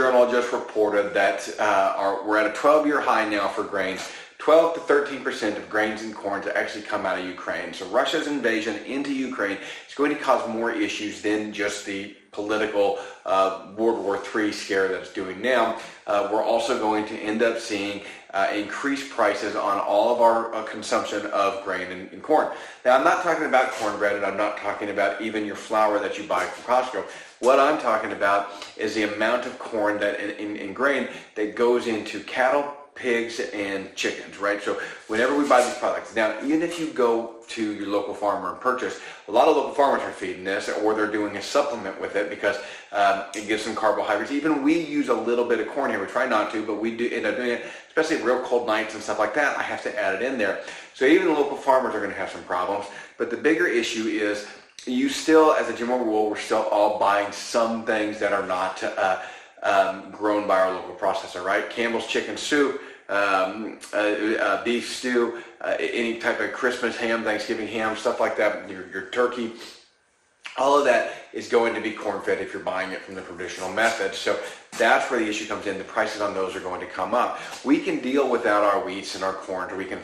Journal just reported that we're at a 12-year high now for grains. 12 to 13% of grains and corn to actually come out of Ukraine. So Russia's invasion into Ukraine is going to cause more issues than just the political World War III scare that it's doing now. We're also going to end up seeing increased prices on all of our consumption of grain and corn. Now, I'm not talking about cornbread, and I'm not talking about even your flour that you buy from Costco. What I'm talking about is the amount of corn that in grain that goes into cattle, pigs, and chickens, right? So whenever we buy these products, now even if you go to your local farmer and purchase, a lot of local farmers are feeding this, or they're doing a supplement with it because it gives them carbohydrates. Even we use a little bit of corn here. We try not to, but we do end up doing it, especially at real cold nights and stuff like that. I have to add it in there. So even the local farmers are going to have some problems. But the bigger issue is you still, as a general rule, we're still all buying some things that are not grown by our local processor, right? Campbell's chicken soup, beef stew, any type of Christmas ham, Thanksgiving ham, stuff like that, your turkey, all of that is going to be corn-fed if you're buying it from the traditional method. So that's where the issue comes in. The prices on those are going to come up. We can deal without our wheats and our corn, or we can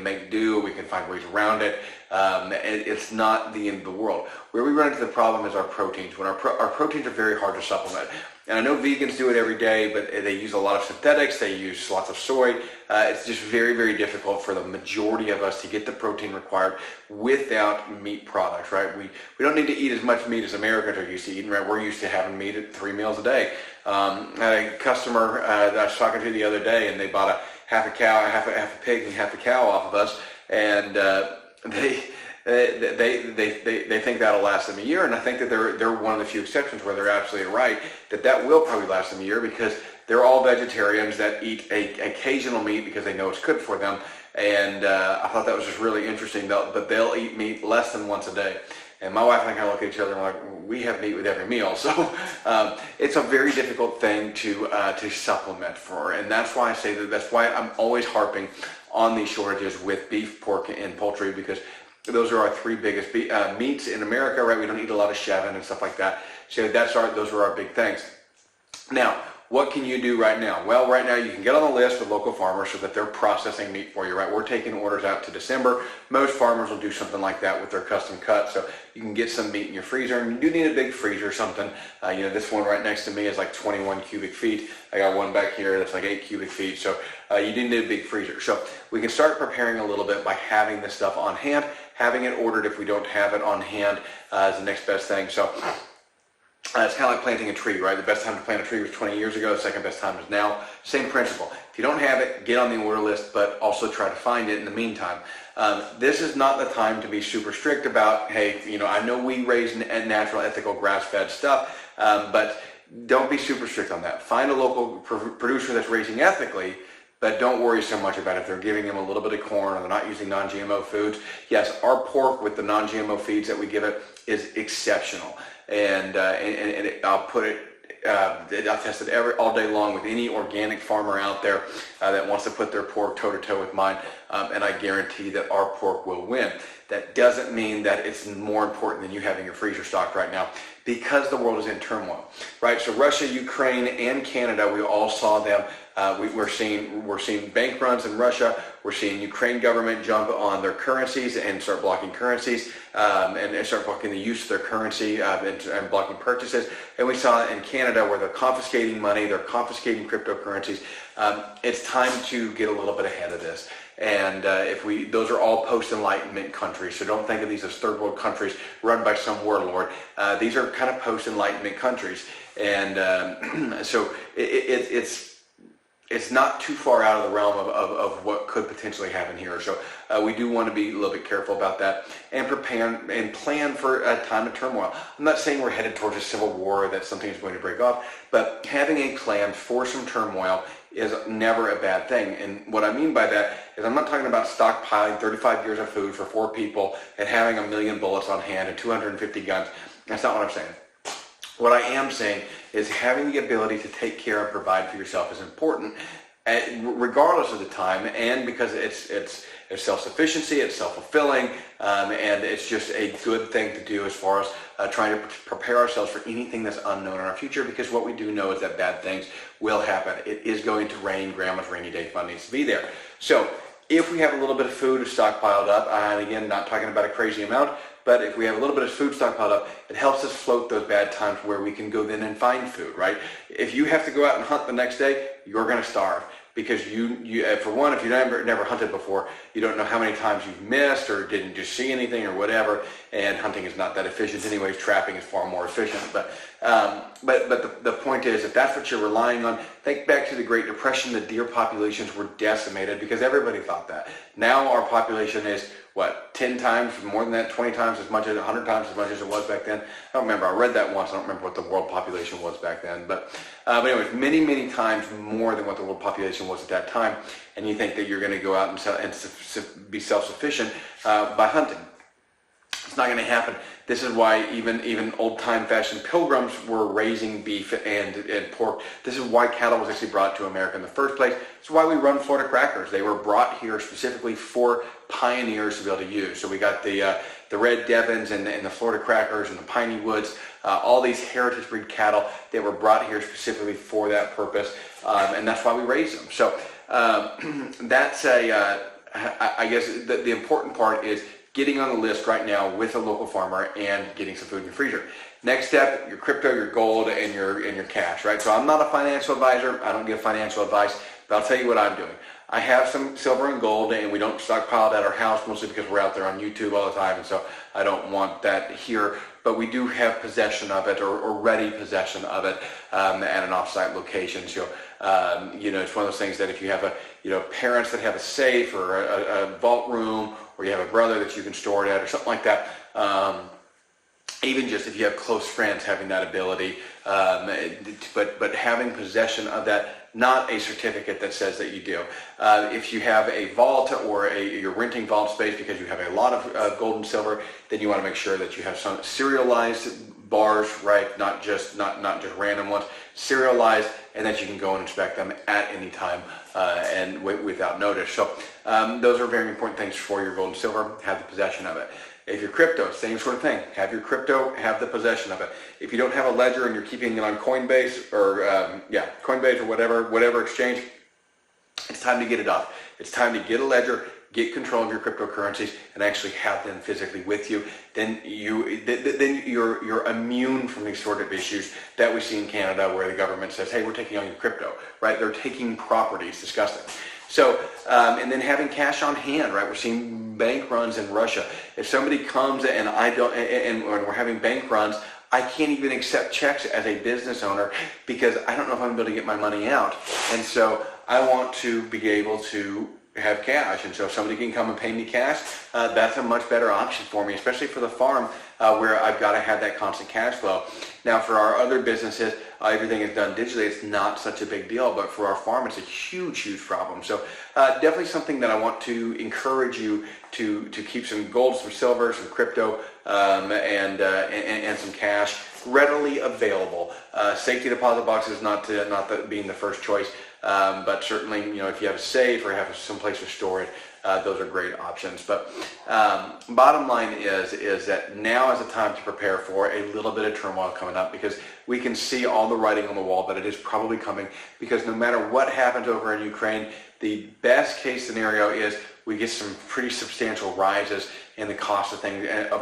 make do, we can find ways around it. It's not the end of the world. Where we run into the problem is our proteins. When our proteins are very hard to supplement. And I know vegans do it every day, but they use a lot of synthetics, they use lots of soy. It's just very, very difficult for the majority of us to get the protein required without meat products, right? We don't need to eat as much meat as Americans are used to eating, right? We're used to having meat at 3 meals a day. I had a customer that I was talking to the other day, and they bought a half a cow, half a pig, and half a cow off of us, and they think that'll last them a year, and I think that they're one of the few exceptions where they're absolutely right that will probably last them a year, because they're all vegetarians that eat occasional meat because they know it's good for them. And I thought that was just really interesting. But they'll eat meat less than once a day. And my wife and I kind of look at each other and we're like, we have meat with every meal. So it's a very difficult thing to supplement for. And that's why I say that's why I'm always harping on these shortages with beef, pork, and poultry, because those are our three biggest meats in America, right? We don't eat a lot of chevin and stuff like that. So those are our big things. Now, what can you do right now? Well, right now you can get on the list with local farmers so that they're processing meat for you, right? We're taking orders out to December. Most farmers will do something like that with their custom cuts, so you can get some meat in your freezer. And you do need a big freezer or something. This one right next to me is like 21 cubic feet. I got one back here that's like 8 cubic feet. So you do need a big freezer. So we can start preparing a little bit by having this stuff on hand. Having it ordered if we don't have it on hand is the next best thing. So it's kind of like planting a tree, right? The best time to plant a tree was 20 years ago. The second best time is now. Same principle. If you don't have it, get on the order list, but also try to find it in the meantime. This is not the time to be super strict about, hey, I know we raise natural, ethical, grass-fed stuff, but don't be super strict on that. Find a local producer that's raising ethically, but don't worry so much about if they're giving them a little bit of corn or they're not using non-GMO foods. Yes, our pork with the non-GMO feeds that we give it is exceptional. And I'll put it, I've tested all day long with any organic farmer out there that wants to put their pork toe-to-toe with mine, and I guarantee that our pork will win. That doesn't mean that it's more important than you having your freezer stocked right now, because the world is in turmoil, right? So Russia, Ukraine, and Canada, we all saw them. We're seeing bank runs in Russia. We're seeing Ukraine government jump on their currencies and start blocking currencies and start blocking the use of their currency and blocking purchases. And we saw it in Canada where they're confiscating money, they're confiscating cryptocurrencies. It's time to get a little bit ahead of this. And those are all post-Enlightenment countries, so don't think of these as third world countries run by some warlord. These are kind of post-Enlightenment countries, and so it's not too far out of the realm of what could potentially happen here. So we do want to be a little bit careful about that and prepare and plan for a time of turmoil. I'm not saying we're headed towards a civil war, that something's going to break off, but having a plan for some turmoil is never a bad thing. And what I mean by that is I'm not talking about stockpiling 35 years of food for 4 people and having 1 million bullets on hand and 250 guns. That's not what I'm saying. What I am saying is having the ability to take care and provide for yourself is important. regardless of the time, and because it's self-sufficiency, it's self-fulfilling, and it's just a good thing to do as far as trying to prepare ourselves for anything that's unknown in our future, because what we do know is that bad things will happen. It is going to rain. Grandma's rainy day fund needs to be there. So if we have a little bit of food stockpiled up, and again, not talking about a crazy amount, but if we have a little bit of food stockpiled up, it helps us float those bad times where we can go then and find food, right? If you have to go out and hunt the next day, you're going to starve. Because you for one, if you've never hunted before, you don't know how many times you've missed or didn't just see anything or whatever. And hunting is not that efficient anyways. Trapping is far more efficient. But the point is, if that's what you're relying on, think back to the Great Depression. The deer populations were decimated because everybody thought that. Now our population is, what, 10 times, more than that, 20 times as much, as 100 times as much as it was back then. I don't remember. I read that once. I don't remember what the world population was back then. But anyways, many, many times more than what the world population was at that time. And you think that you're going to go out and be self-sufficient by hunting. It's not going to happen. This is why even old-time fashioned pilgrims were raising beef and pork. This is why cattle was actually brought to America in the first place. It's why we run Florida crackers. They were brought here specifically for pioneers to be able to use. So we got the Red Devons and the Florida crackers and the Piney Woods, all these heritage breed cattle that were brought here specifically for that purpose, and that's why we raise them. So that's I guess the important part is getting on the list right now with a local farmer and getting some food in your freezer. Next step, your crypto, your gold, and your cash, right? So I'm not a financial advisor. I don't give financial advice, but I'll tell you what I'm doing. I have some silver and gold, and we don't stockpile it at our house, mostly because we're out there on YouTube all the time, and so I don't want that here. But we do have possession of it, or ready possession of it, at an off-site location. So, it's one of those things that if you have parents that have a safe or a vault room, or you have a brother that you can store it at, or something like that. Even just if you have close friends, having that ability, but having possession of that. Not a certificate that says that you do. If you have a vault or you're renting vault space because you have a lot of gold and silver, then you want to make sure that you have some serialized bars, right? Not just random ones, serialized, and that you can go and inspect them at any time and without notice. So those are very important things for your gold and silver. Have the possession of it. If you're crypto, same sort of thing. Have your crypto, have the possession of it. If you don't have a ledger and you're keeping it on Coinbase or Coinbase or whatever exchange, it's time to get it off. It's time to get a ledger, get control of your cryptocurrencies, and actually have them physically with you. Then you're immune from these sort of issues that we see in Canada, where the government says, "Hey, we're taking all your crypto," right? They're taking property. It's disgusting. So, and then having cash on hand, right? We're seeing bank runs in Russia. If somebody comes and and we're having bank runs, I can't even accept checks as a business owner because I don't know if I'm able to get my money out. And so I want to be able to have cash. And so if somebody can come and pay me cash, that's a much better option for me, especially for the farm where I've got to have that constant cash flow. Now for our other businesses, everything is done digitally. It's not such a big deal, but for our farm, it's a huge, huge problem. So definitely something that I want to encourage you to keep some gold, some silver, some crypto, and some cash readily available. Safety deposit boxes not being the first choice. But certainly, if you have a safe or have some place to store it, those are great options. But bottom line is that now is the time to prepare for a little bit of turmoil coming up, because we can see all the writing on the wall that it is probably coming, because no matter what happens over in Ukraine, the best case scenario is we get some pretty substantial rises in the cost of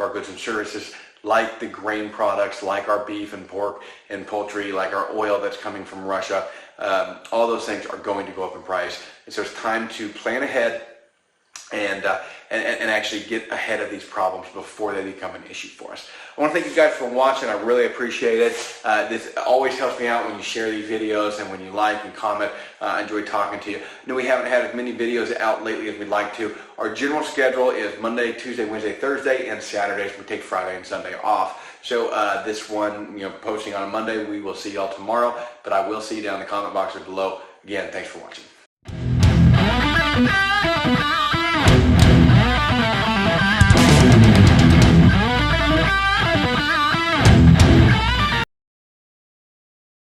our goods and services, like the grain products, like our beef and pork and poultry, like our oil that's coming from Russia. All those things are going to go up in price. And so it's time to plan ahead and actually get ahead of these problems before they become an issue for us. I want to thank you guys for watching. I really appreciate it. This always helps me out when you share these videos and when you like and comment. I enjoy talking to you. I know we haven't had as many videos out lately as we'd like to. Our general schedule is Monday, Tuesday, Wednesday, Thursday, and Saturdays. We take Friday and Sunday off. So this one, posting on a Monday, we will see y'all tomorrow, but I will see you down in the comment boxes below. Again, thanks for watching.